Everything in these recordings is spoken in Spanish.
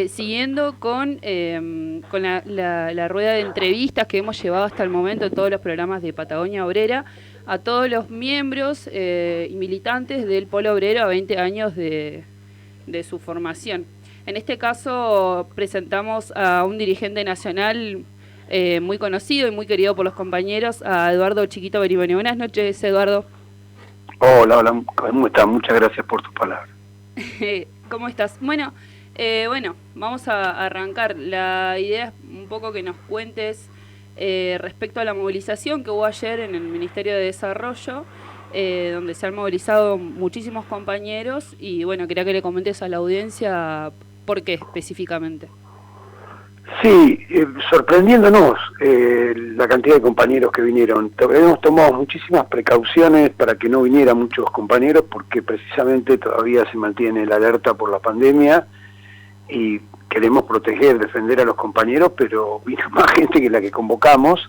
siguiendo con la rueda de entrevistas que hemos llevado hasta el momento en todos los programas de Patagonia Obrera, a todos los miembros y militantes del Polo Obrero a 20 años de su formación. En este caso presentamos a un dirigente nacional muy conocido y muy querido por los compañeros, a Eduardo Chiquito Beriboni. Buenas noches, Eduardo. Hola, ¿cómo estás? Muchas gracias por tus palabras. ¿Cómo estás? Bueno, vamos a arrancar. La idea es un poco que nos cuentes respecto a la movilización que hubo ayer en el Ministerio de Desarrollo, donde se han movilizado muchísimos compañeros y bueno, quería que le comentes a la audiencia por qué específicamente. Sí, sorprendiéndonos la cantidad de compañeros que vinieron. Hemos tomado muchísimas precauciones para que no vinieran muchos compañeros porque precisamente todavía se mantiene la alerta por la pandemia y queremos proteger, defender a los compañeros, pero vino más gente que la que convocamos.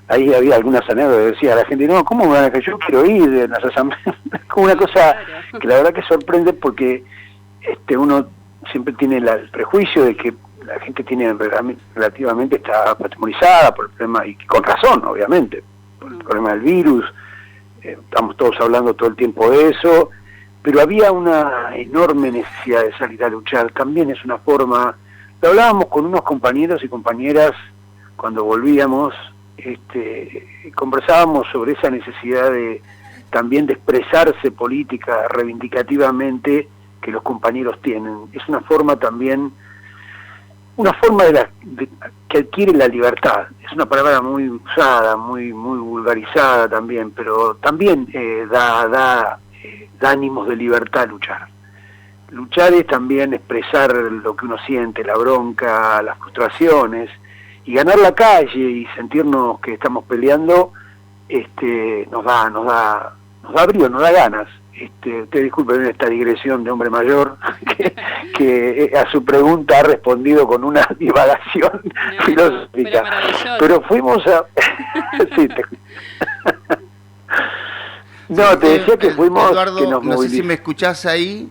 Ahí había algunas anécdotas que decía la gente, no, ¿cómo me van a que yo quiero ir de las asambleas? Como una cosa que la verdad que sorprende porque uno siempre tiene el prejuicio de que la gente tiene relativamente está atemorizada por el problema, y con razón, obviamente, por el problema del virus. Estamos todos hablando todo el tiempo de eso, pero había una enorme necesidad de salir a luchar. También es una forma, lo hablábamos con unos compañeros y compañeras cuando volvíamos, conversábamos sobre esa necesidad también de expresarse política reivindicativamente que los compañeros tienen. Es una forma también, que adquiere la libertad. Es una palabra muy usada, muy vulgarizada también, pero también da ánimos de libertad luchar. Luchar es también expresar lo que uno siente, la bronca, las frustraciones, y ganar la calle y sentirnos que estamos peleando, nos da brío, nos da ganas. Usted disculpen esta digresión de hombre mayor que a su pregunta ha respondido con una divagación filosófica, pero fuimos a sí, no, te decía que fuimos, Eduardo, que nos no sé si me escuchás ahí.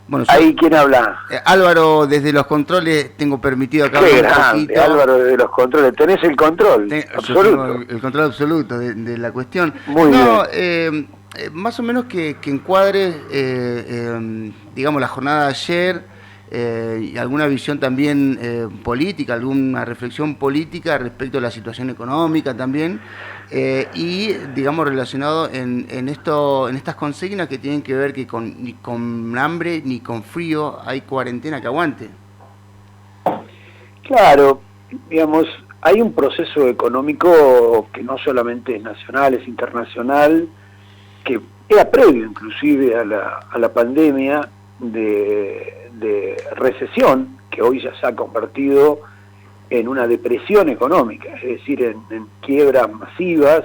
Bueno, ahí, ¿quién habla? Álvaro, desde los controles tengo permitido acá. Qué grande, Álvaro, desde los controles. ¿Tenés el control absoluto? El control absoluto de la cuestión. Muy bien. Más o menos que encuadre, digamos, la jornada de ayer y alguna visión también política, alguna reflexión política respecto a la situación económica también, y, digamos, relacionado en estas consignas que tienen que ver que ni con hambre ni con frío hay cuarentena que aguante. Claro, digamos, hay un proceso económico que no solamente es nacional, es internacional, que era previo inclusive a la pandemia de recesión, que hoy ya se ha convertido en una depresión económica, es decir, en quiebras masivas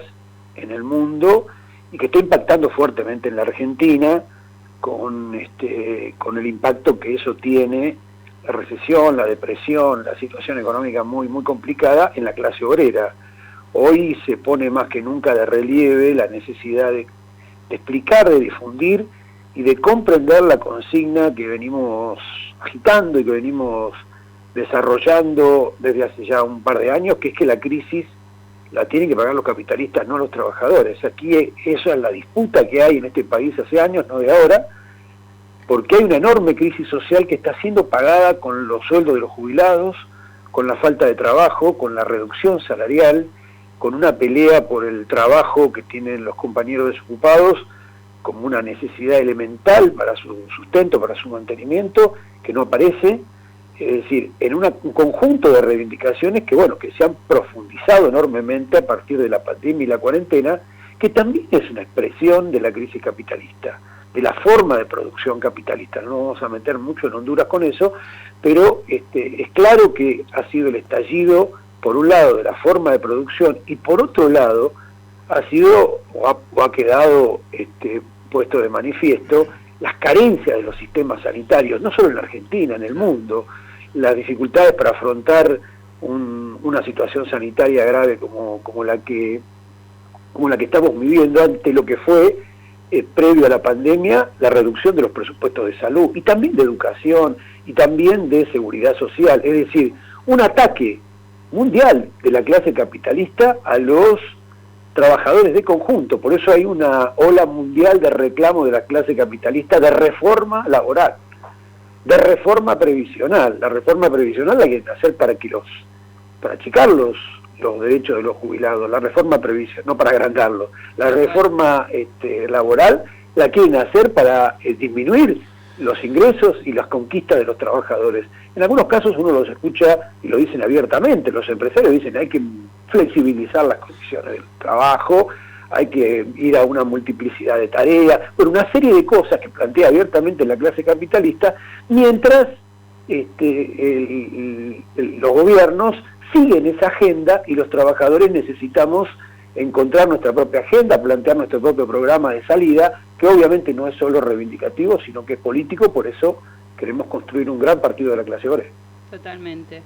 en el mundo, y que está impactando fuertemente en la Argentina con el impacto que eso tiene, la recesión, la depresión, la situación económica muy complicada en la clase obrera. Hoy se pone más que nunca de relieve la necesidad de explicar, de difundir y de comprender la consigna que venimos agitando y que venimos desarrollando desde hace ya un par de años, que es que la crisis la tienen que pagar los capitalistas, no los trabajadores. Aquí esa es la disputa que hay en este país hace años, no de ahora, porque hay una enorme crisis social que está siendo pagada con los sueldos de los jubilados, con la falta de trabajo, con la reducción salarial, con una pelea por el trabajo que tienen los compañeros desocupados como una necesidad elemental para su sustento, para su mantenimiento, que no aparece. Es decir, en un conjunto de reivindicaciones que, bueno, que se han profundizado enormemente a partir de la pandemia y la cuarentena, que también es una expresión de la crisis capitalista, de la forma de producción capitalista. No vamos a meter mucho en Honduras con eso, pero es claro que ha sido el estallido, por un lado, de la forma de producción, y por otro lado, ha sido o ha quedado puesto de manifiesto las carencias de los sistemas sanitarios, no solo en la Argentina, en el mundo, las dificultades para afrontar una situación sanitaria grave como la que estamos viviendo ante lo que fue, previo a la pandemia, la reducción de los presupuestos de salud y también de educación y también de seguridad social, es decir, un ataque mundial de la clase capitalista a los trabajadores de conjunto. Por eso hay una ola mundial de reclamo de la clase capitalista de reforma laboral, de reforma previsional. La reforma previsional la hay que hacer para achicar los derechos de los jubilados, la reforma previsional, no para agrandarlos. La reforma laboral la quieren hacer para disminuir los ingresos y las conquistas de los trabajadores. En algunos casos uno los escucha y lo dicen abiertamente, los empresarios dicen hay que flexibilizar las condiciones del trabajo, hay que ir a una multiplicidad de tareas, bueno, una serie de cosas que plantea abiertamente la clase capitalista, mientras los gobiernos siguen esa agenda y los trabajadores necesitamos encontrar nuestra propia agenda, plantear nuestro propio programa de salida, que obviamente no es solo reivindicativo, sino que es político, por eso queremos construir un gran partido de la clase obrera. Totalmente.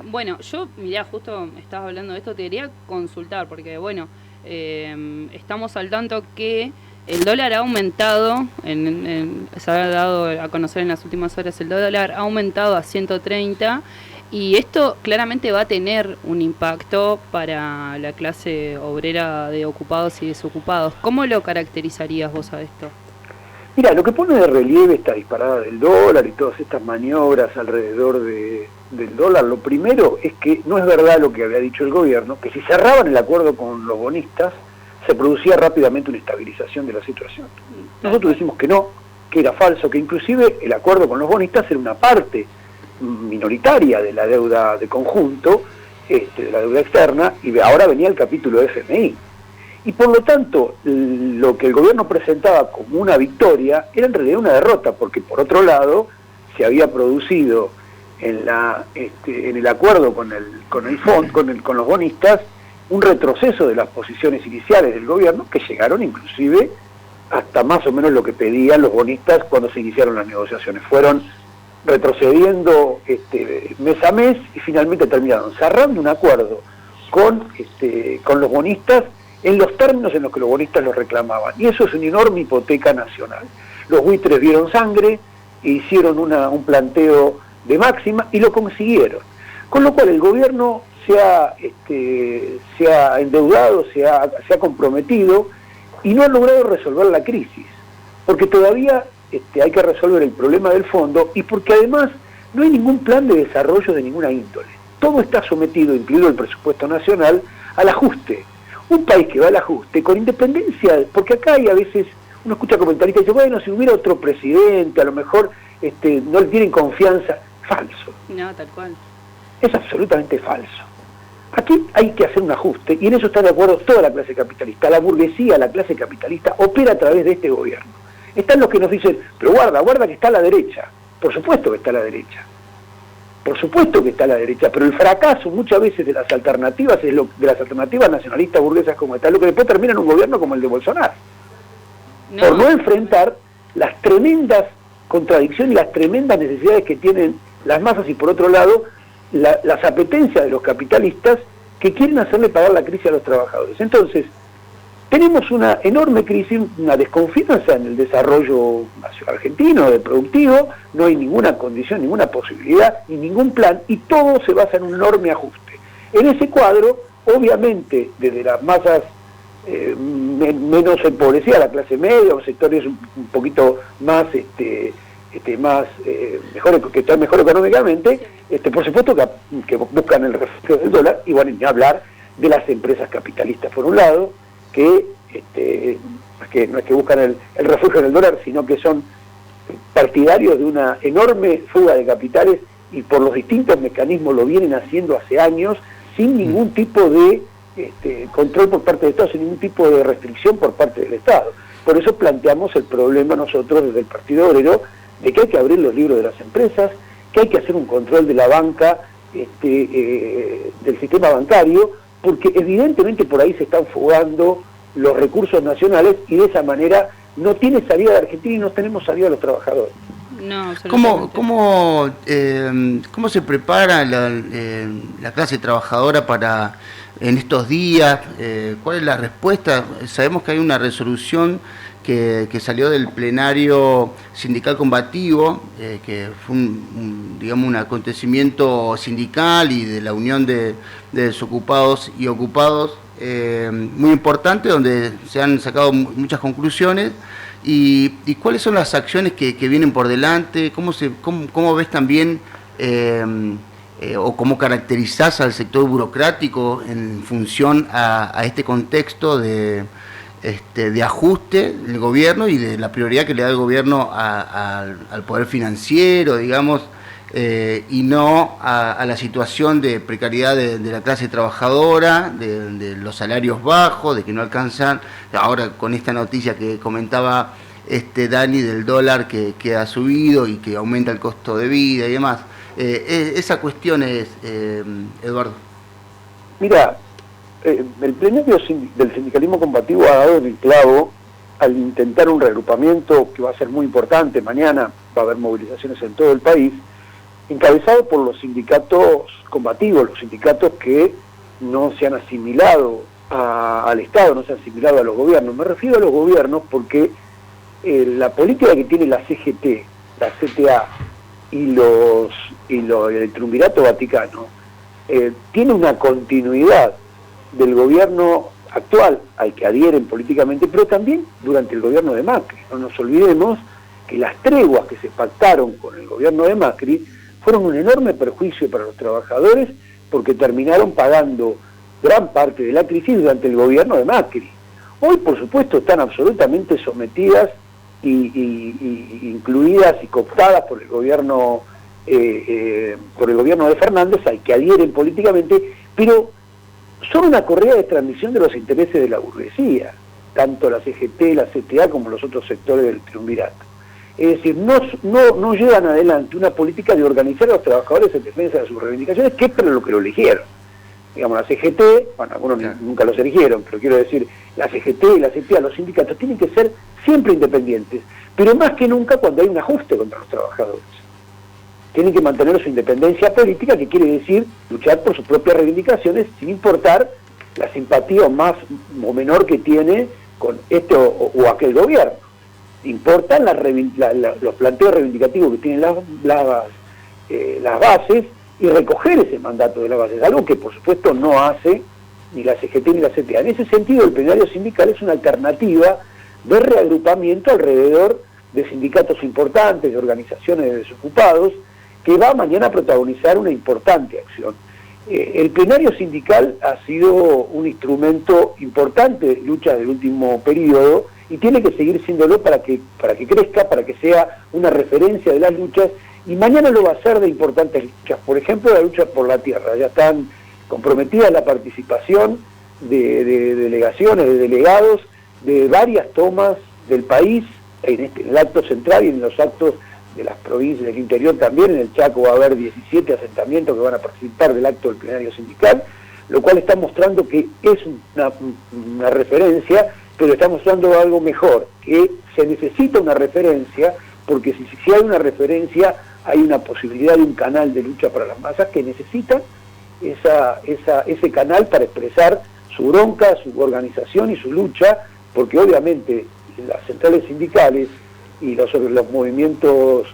Bueno, yo, mirá, justo estabas hablando de esto, te quería consultar, porque bueno, estamos al tanto que el dólar ha aumentado, se ha dado a conocer en las últimas horas, el dólar ha aumentado a 130, y esto claramente va a tener un impacto para la clase obrera de ocupados y desocupados. ¿Cómo lo caracterizarías vos a esto? Mira, lo que pone de relieve esta disparada del dólar y todas estas maniobras alrededor del dólar, lo primero es que no es verdad lo que había dicho el gobierno, que si cerraban el acuerdo con los bonistas, se producía rápidamente una estabilización de la situación. Nosotros decimos que no, que era falso, que inclusive el acuerdo con los bonistas era una parte minoritaria de la deuda de conjunto, de la deuda externa, y ahora venía el capítulo de FMI. Y por lo tanto, lo que el gobierno presentaba como una victoria era en realidad una derrota, porque por otro lado se había producido en el acuerdo con los bonistas un retroceso de las posiciones iniciales del gobierno, que llegaron inclusive hasta más o menos lo que pedían los bonistas cuando se iniciaron las negociaciones. Fueron retrocediendo mes a mes y finalmente terminaron cerrando un acuerdo con los bonistas en los términos en los que los bonistas lo reclamaban. Y eso es una enorme hipoteca nacional. Los buitres vieron sangre e hicieron un planteo de máxima y lo consiguieron. Con lo cual el gobierno se ha endeudado, se ha comprometido y no ha logrado resolver la crisis, porque todavía hay que resolver el problema del fondo y porque además no hay ningún plan de desarrollo de ninguna índole. Todo está sometido, incluido el presupuesto nacional, al ajuste. Un país que va al ajuste, con independencia, porque acá hay a veces, uno escucha comentaristas y dice, bueno, si hubiera otro presidente, a lo mejor no le tienen confianza. Falso. No, tal cual. Es absolutamente falso. Aquí hay que hacer un ajuste, y en eso está de acuerdo toda la clase capitalista. La burguesía, la clase capitalista, opera a través de este gobierno. Están los que nos dicen, pero guarda que está a la derecha. Por supuesto que está a la derecha. Por supuesto que está a la derecha, pero el fracaso muchas veces de las alternativas, de las alternativas nacionalistas burguesas como esta, es lo que después termina en un gobierno como el de Bolsonaro. Por no enfrentar las tremendas contradicciones y las tremendas necesidades que tienen las masas y por otro lado, las apetencias de los capitalistas que quieren hacerle pagar la crisis a los trabajadores. Entonces, tenemos una enorme crisis, una desconfianza en el desarrollo argentino, del productivo, no hay ninguna condición, ninguna posibilidad, ni ningún plan, y todo se basa en un enorme ajuste. En ese cuadro, obviamente, desde las masas menos empobrecidas, la clase media, o sectores un poquito más, que están mejor económicamente, por supuesto que buscan el refugio del dólar, y van a hablar de las empresas capitalistas, por un lado, que no es que buscan el refugio en el dólar, sino que son partidarios de una enorme fuga de capitales y por los distintos mecanismos lo vienen haciendo hace años sin ningún tipo de control por parte del Estado, sin ningún tipo de restricción por parte del Estado. Por eso planteamos el problema nosotros desde el Partido Obrero de que hay que abrir los libros de las empresas, que hay que hacer un control de la banca, del sistema bancario, porque evidentemente por ahí se están fugando los recursos nacionales y de esa manera no tiene salida de Argentina y no tenemos salida a los trabajadores. No, ¿Cómo se prepara la clase trabajadora para en estos días? ¿Cuál es la respuesta? Sabemos que hay una resolución que salió del plenario sindical combativo, que fue digamos, un acontecimiento sindical y de la unión de desocupados y ocupados muy importante, donde se han sacado muchas conclusiones. ¿Y cuáles son las acciones que vienen por delante? ¿Cómo ves también o cómo caracterizás al sector burocrático en función a este contexto de ajuste del gobierno y de la prioridad que le da el gobierno al poder financiero, digamos, y no a la situación de precariedad de la clase trabajadora, de los salarios bajos, de que no alcanzan, ahora con esta noticia que comentaba Dani del dólar que ha subido y que aumenta el costo de vida y demás. Esa cuestión es, Eduardo. Mira, el plenario del sindicalismo combativo ha dado en el clavo al intentar un reagrupamiento que va a ser muy importante. Mañana va a haber movilizaciones en todo el país, encabezado por los sindicatos combativos, los sindicatos que no se han asimilado al Estado, no se han asimilado a los gobiernos. Me refiero a los gobiernos porque la política que tiene la CGT, la CTA y el Triunvirato Vaticano tiene una continuidad del gobierno actual al que adhieren políticamente, pero también durante el gobierno de Macri. No nos olvidemos que las treguas que se pactaron con el gobierno de Macri fueron un enorme perjuicio para los trabajadores porque terminaron pagando gran parte de la crisis durante el gobierno de Macri. Hoy, por supuesto, están absolutamente sometidas y incluidas y cooptadas por el gobierno de Fernández, al que adhieren políticamente, pero son una correa de transmisión de los intereses de la burguesía, tanto la CGT, la CTA como los otros sectores del triunvirato. Es decir, no llevan adelante una política de organizar a los trabajadores en defensa de sus reivindicaciones, que es para lo que lo eligieron. Digamos, la CGT, bueno, algunos nunca los eligieron, pero quiero decir, la CGT y la CTA, los sindicatos, tienen que ser siempre independientes, pero más que nunca cuando hay un ajuste contra los trabajadores. Tienen que mantener su independencia política, que quiere decir luchar por sus propias reivindicaciones sin importar la simpatía más o menor que tiene con este o aquel gobierno. Importan los planteos reivindicativos que tienen las bases y recoger ese mandato de las bases, algo que por supuesto no hace ni la CGT ni la CTA. En ese sentido, el plenario sindical es una alternativa de reagrupamiento alrededor de sindicatos importantes, de organizaciones de desocupados, que va mañana a protagonizar una importante acción. El plenario sindical ha sido un instrumento importante de lucha del último periodo y tiene que seguir siéndolo para que crezca, para que sea una referencia de las luchas, y mañana lo va a ser de importantes luchas. Por ejemplo, la lucha por la tierra. Ya están comprometidas la participación de delegaciones, de delegados de varias tomas del país, en el acto central y en los actos de las provincias del interior también. En el Chaco va a haber 17 asentamientos que van a participar del acto del plenario sindical, lo cual está mostrando que es una referencia, pero está mostrando algo mejor, que se necesita una referencia, porque si hay una referencia, hay una posibilidad de un canal de lucha para las masas que necesitan ese canal para expresar su bronca, su organización y su lucha, porque obviamente las centrales sindicales y los movimientos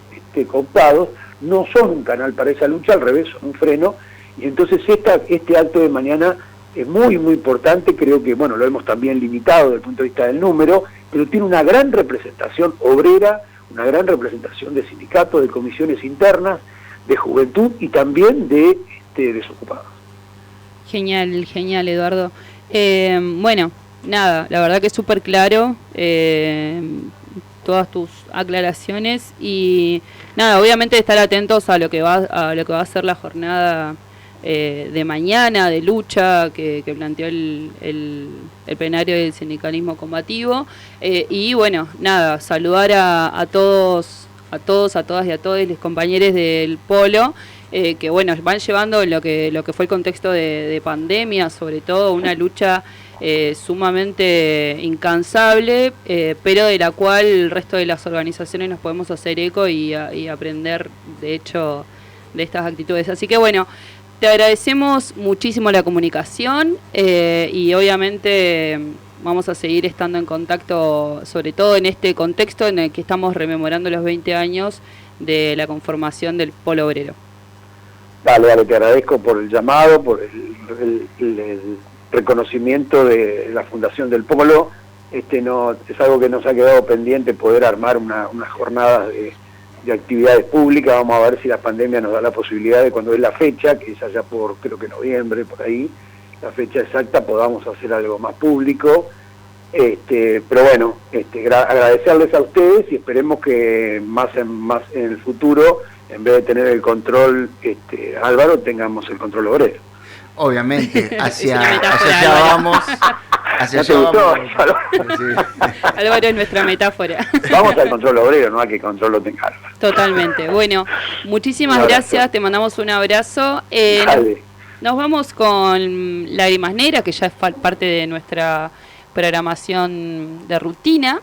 cooptados no son un canal para esa lucha, al revés, son un freno, y entonces este acto de mañana es muy, muy importante. Creo que, bueno, lo hemos también limitado desde el punto de vista del número, pero tiene una gran representación obrera, una gran representación de sindicatos, de comisiones internas, de juventud y también de desocupados. Genial, genial, Eduardo. Bueno, nada, la verdad que es súper claro todas tus aclaraciones y nada, obviamente estar atentos a lo que va a ser la jornada de mañana, de lucha que planteó el plenario del sindicalismo combativo, y bueno, nada, saludar a todos, a todas y a todos los compañeros del Polo, que bueno, van llevando lo que fue el contexto de pandemia, sobre todo una lucha sumamente incansable, pero de la cual el resto de las organizaciones nos podemos hacer eco y aprender, de hecho, de estas actitudes. Así que bueno, te agradecemos muchísimo la comunicación y obviamente vamos a seguir estando en contacto, sobre todo en este contexto en el que estamos rememorando los 20 años de la conformación del Polo Obrero. Dale, te agradezco por el llamado, por el reconocimiento de la Fundación del Polo. No es algo que nos ha quedado pendiente, poder armar unas jornadas de actividades públicas. Vamos a ver si la pandemia nos da la posibilidad de, cuando es la fecha, que es allá por, creo que noviembre, por ahí, la fecha exacta, podamos hacer algo más público. Pero bueno, agradecerles a ustedes y esperemos que más en el futuro, en vez de tener el control Álvaro, tengamos el control obrero. Obviamente, hacia allá vamos. Hacia allá vamos. Álvaro es nuestra metáfora. Vamos al control obrero, no a que control lo tenga Álvaro. Totalmente. Bueno, muchísimas gracias, te mandamos un abrazo. Nos vamos con Lágrimas Negras, que ya es parte de nuestra programación de rutina.